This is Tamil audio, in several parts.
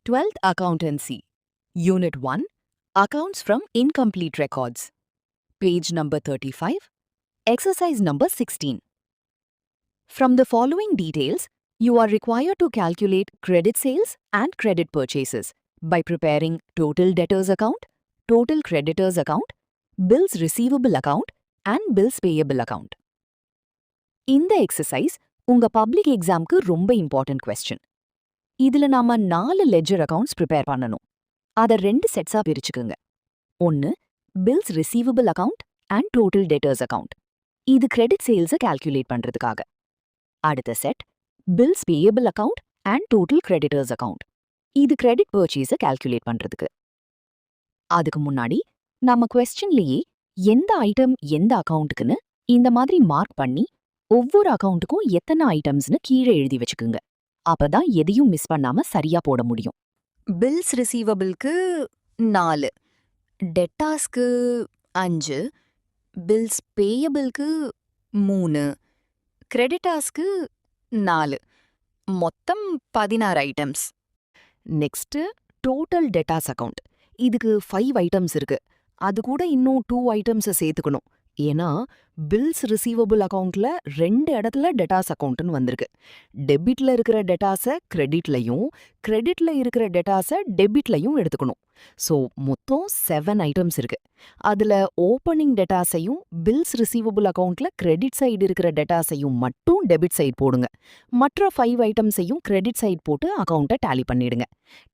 12th Accountancy, Unit 1, Accounts from Incomplete Records. Page number 35, Exercise number 16. From the following details, you are required to calculate credit sales and credit purchases by preparing total debtors account, total creditors account, bills receivable account, and bills payable account. இந்த எக்ஸசைஸ் உங்க பப்ளிக் எக்ஸாம்க்கு ரொம்ப இம்பார்ட்டன்ட் கொஸ்டின். இதுல நாம 4 லெட்ஜர் அக்கவுண்ட்ஸ் ப்ரிப்பேர் பண்ணணும். அதை 2 செட்ஸா பிரிச்சுக்குங்க. ஒன்னு bills receivable account and total debtors account. இது கிரெடிட் சேல்ஸை கால்குலேட் பண்றதுக்காக. அடுத்த set bills payable account and total creditors account. இது கிரெடிட் பர்ச்சேஸை கால்குலேட் பண்றதுக்கு. அதுக்கு முன்னாடி நம்ம கொஸ்டின்லயே எந்த ஐட்டம் எந்த அக்கவுண்ட்டுக்குன்னு இந்த மாதிரி மார்க் பண்ணி ஒவ்வொரு அக்கவுண்ட்டுக்கும் எத்தனை ஐட்டம்ஸ்னு கீழே எழுதி வச்சுக்குங்க. அப்பதான் எதையும் மிஸ் பண்ணாம சரியா போட முடியும். பில்ஸ் ரிசீவபிள்க்கு 4, டெட்டாஸ்க்கு 5, பில்ஸ் பேயபிள்க்கு 3, கிரெடிட்டாஸ்க்கு 4, மொத்தம் 16 items. Next total debtors account. இதுக்கு 5 ஐட்டம்ஸ் இருக்கு. அது கூட இன்னும் 2 ஐட்டம்ஸை சேர்த்துக்கணும். ஏன்னா பில்ஸ் ரிசீவபிள் அக்கவுண்ட்ல 2 இடத்துல டெட்டாஸ் அக்கவுண்ட்னு வந்திருக்கு. டெபிட்ல இருக்கிற டெட்டாஸை கிரெடிட்லையும், கிரெடிட்ல இருக்கிற டெட்டாஸை டெபிட்லையும் எடுத்துக்கணும். ஸோ மொத்தம் 7 ஐட்டம்ஸ் இருக்கு. அதுல ஓப்பனிங் டெட்டாஸையும் பில்ஸ் ரிசீவபிள் அக்கவுண்ட்ல கிரெடிட் சைடு இருக்கிற டெட்டாஸையும் மட்டும் டெபிட் சைடு போடுங்க. மற்ற 5 ஐட்டம்ஸையும் கிரெடிட் சைடு போட்டு அக்கவுண்ட்டை டேலி பண்ணிடுங்க.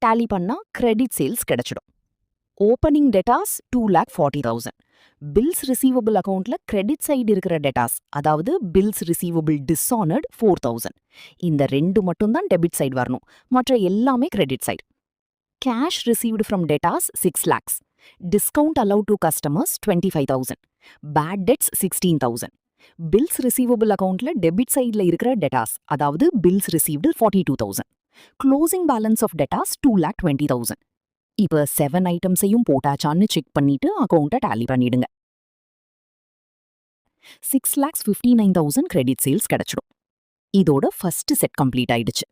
டேலி பண்ணா கிரெடிட் சேல்ஸ் கிடைச்சிடும். Opening debtors 2,40,000. பில்ஸ் ரிசீவபிள் அக்கவுண்ட்ல கிரெடிட் சைடு இருக்கிற டெட்டாஸ், அதாவது பில்ஸ் ரிசீவபிள் டிஸ்ஆனர்ட் 4,000. இந்த 2 மட்டும்தான் டெபிட் சைடு வரணும். மற்ற எல்லாமே credit side. Cash received from debtors 6 lakhs. Discount allowed to customers 25,000. Bad debts 16,000. Bills receivable அக்கவுண்ட்ல டெபிட் சைடுல இருக்கிற டெட்டாஸ், அதாவது bills received 42,000. Closing balance of debtors 2,20,000. இப்ப 7 ஐட்டம்ஸையும் போட்டாச்சான்னு செக் பண்ணிட்டு அக்கவுண்ட்டை டேலி பண்ணிடுங்க. 6,59,000 கிரெடிட் சேல்ஸ் கிடைச்சிடும். இதோட ஃபர்ஸ்ட் செட் கம்ப்ளீட் ஆயிடுச்சு.